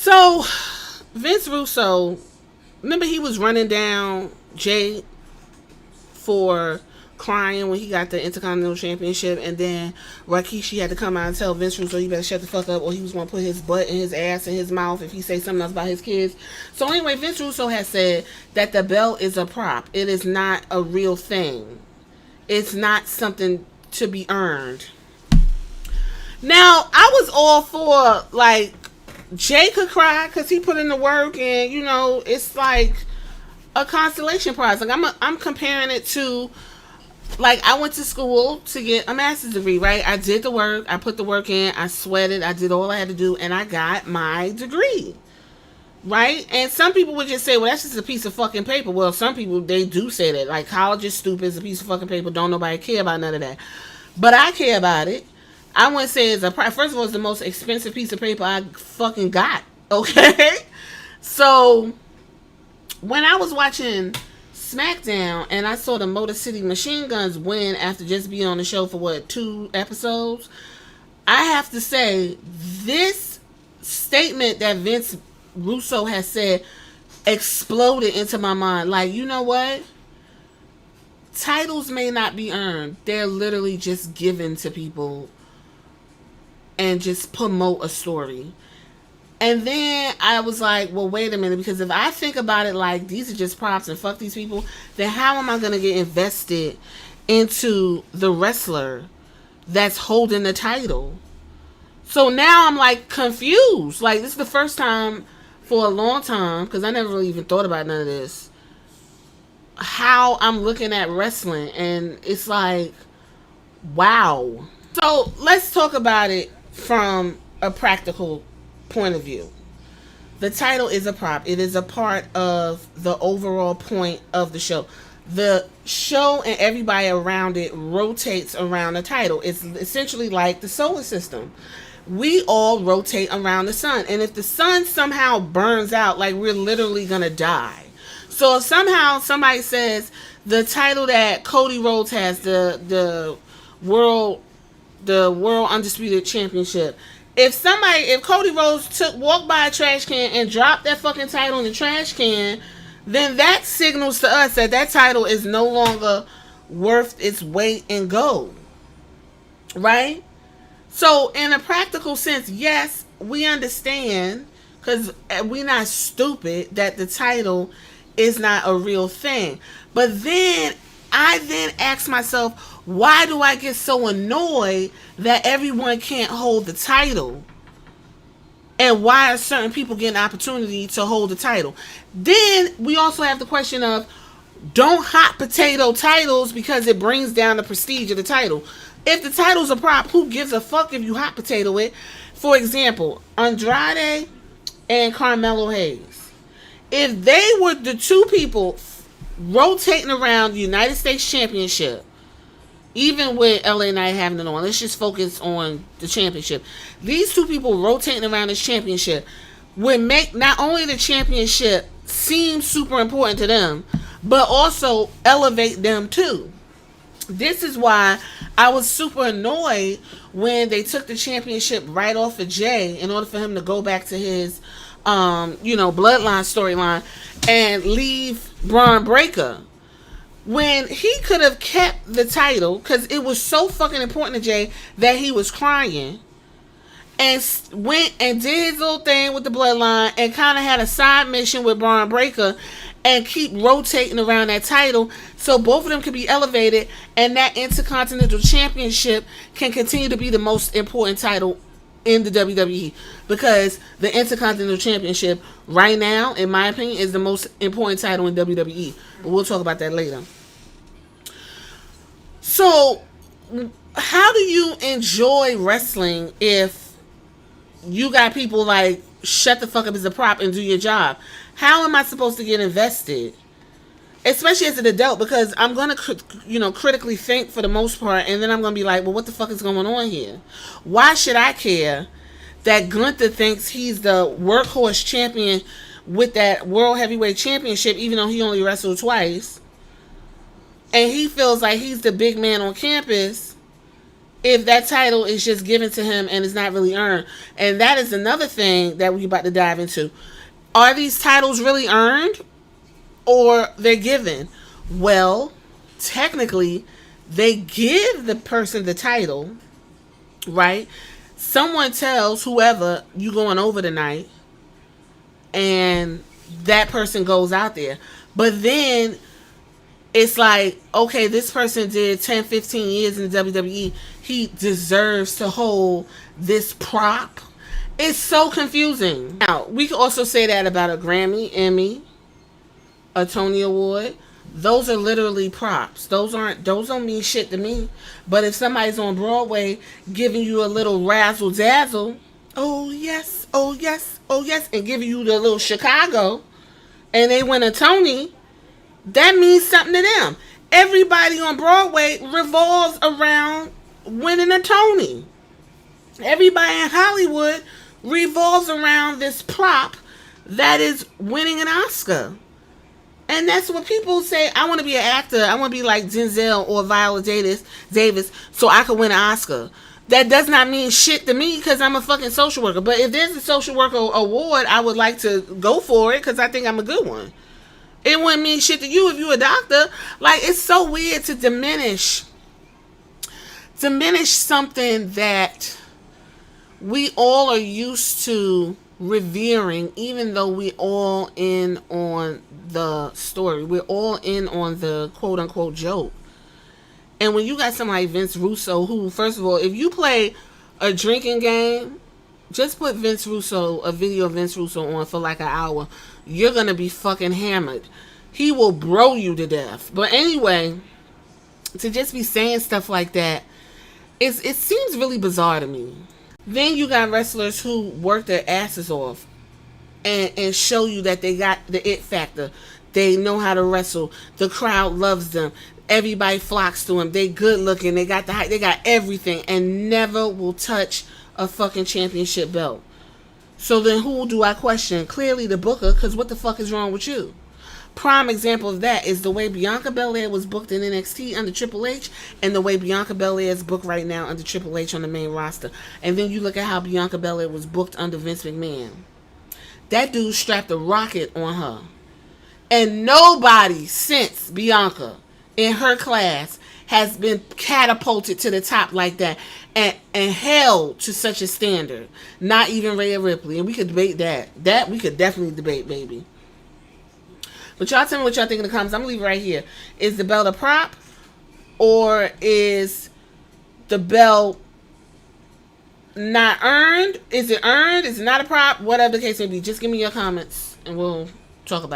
So Vince Russo, remember he was running down Jay for crying when he got the Intercontinental Championship, and then Rikishi had to come out and tell Vince Russo he better shut the fuck up or he was going to put his butt in his ass and his mouth if he say something else about his kids. So anyway, Vince Russo has said that the belt is a prop. It is not a real thing. It's not something to be earned. Now, I was all for, like, Jay could cry because he put in the work, and, you know, it's like a consolation prize. Like, I'm comparing it to, like, I went to school to get a master's degree, right? I did the work, I put the work in, I sweated, I did all I had to do, and I got my degree, right? And some people would just say, well, that's just a piece of fucking paper. Well, some people, they do say that. Like, college is stupid, it's a piece of fucking paper, don't nobody care about none of that. But I care about it. I wouldn't say it's first of all, it's the most expensive piece of paper I fucking got, okay? So, when I was watching SmackDown and I saw the Motor City Machine Guns win after just being on the show for, what, 2 episodes, I have to say, this statement that Vince Russo has said exploded into my mind. Like, you know what? Titles may not be earned. They're literally just given to people and just promote a story. And then I was like, well, wait a minute, because if I think about it like these are just props and fuck these people, then how am I going to get invested into the wrestler that's holding the title? So now I'm like confused. Like, this is the first time for a long time, because I never really even thought about none of this, how I'm looking at wrestling. And it's like, wow. So let's talk about it from a practical point of view. The title is a prop. It is a part of the overall point of the show. The show and everybody around it rotates around the title. It's essentially like the solar system. We all rotate around the sun. And if the sun somehow burns out, like, we're literally going to die. So if somehow somebody says the title that Cody Rhodes has, the world undisputed championship, if Cody Rhodes walked by a trash can and dropped that fucking title in the trash can, then that signals to us that that title is no longer worth its weight in gold, right? So in a practical sense, yes, we understand, because we're not stupid, that the title is not a real thing. But then I ask myself, why do I get so annoyed that everyone can't hold the title? And why are certain people getting an opportunity to hold the title? Then we also have the question of, don't hot potato titles because it brings down the prestige of the title. If the title's a prop, who gives a fuck if you hot potato it? For example, Andrade and Carmelo Hayes. If they were the two people rotating around the United States Championship, even with LA Knight having it on, let's just focus on the championship. These two people rotating around this championship would make not only the championship seem super important to them, but also elevate them too. This is why I was super annoyed when they took the championship right off of Jay in order for him to go back to his bloodline storyline and leave Braun Breaker, when he could have kept the title, because it was so fucking important to Jay that he was crying, and went and did his little thing with the bloodline and kind of had a side mission with Braun Breaker and keep rotating around that title so both of them can be elevated and that Intercontinental Championship can continue to be the most important title in the WWE, because the Intercontinental Championship right now, in my opinion, is the most important title in WWE. But we'll talk about that later. So, how do you enjoy wrestling if you got people like, shut the fuck up as a prop and do your job? How am I supposed to get invested? Especially as an adult, because I'm going to, critically think for the most part, and then I'm going to be like, well, what the fuck is going on here? Why should I care that Gunther thinks he's the workhorse champion with that World Heavyweight Championship, even though he only wrestled twice? And he feels like he's the big man on campus, if that title is just given to him and it's not really earned. And that is another thing that we're about to dive into. Are these titles really earned or they're given? Well, technically, they give the person the title, right? Someone tells whoever, you going over tonight, and that person goes out there. But then it's like, okay, this person did 10, 15 years in the WWE. He deserves to hold this prop. It's so confusing. Now, we can also say that about a Grammy, Emmy, a Tony Award. Those are literally props. Those don't mean shit to me. But if somebody's on Broadway giving you a little razzle dazzle, oh yes, oh yes, oh yes, and giving you the little Chicago, and they win a Tony, that means something to them. Everybody on Broadway revolves around winning a Tony. Everybody in Hollywood revolves around this prop that is winning an Oscar. And that's what people say. I want to be an actor. I want to be like Denzel or Viola Davis so I can win an Oscar. That does not mean shit to me because I'm a fucking social worker. But if there's a social worker award, I would like to go for it because I think I'm a good one. It wouldn't mean shit to you if you're a doctor. Like, it's so weird to diminish something that we all are used to revering, even though we all in on the story. We're all in on the quote unquote joke. And when you got somebody like Vince Russo, who, first of all, if you play a drinking game, just put a video of Vince Russo on for like an hour. You're going to be fucking hammered. He will bro you to death. But anyway, to just be saying stuff like that, it seems really bizarre to me. Then you got wrestlers who work their asses off and show you that they got the it factor. They know how to wrestle. The crowd loves them. Everybody flocks to them. They good looking. They got the height. They got everything, and never will touch a fucking championship belt. So then who do I question? Clearly the booker, because what the fuck is wrong with you? Prime example of that is the way Bianca Belair was booked in NXT under Triple H and the way Bianca Belair is booked right now under Triple H on the main roster. And then you look at how Bianca Belair was booked under Vince McMahon. That dude strapped a rocket on her. And nobody since Bianca in her class has been catapulted to the top like that and held to such a standard. Not even Rhea Ripley. And we could debate that. That we could definitely debate, baby. But y'all tell me what y'all think in the comments. I'm going to leave it right here. Is the belt a prop? Or is the belt not earned? Is it earned? Is it not a prop? Whatever the case may be. Just give me your comments and we'll talk about it.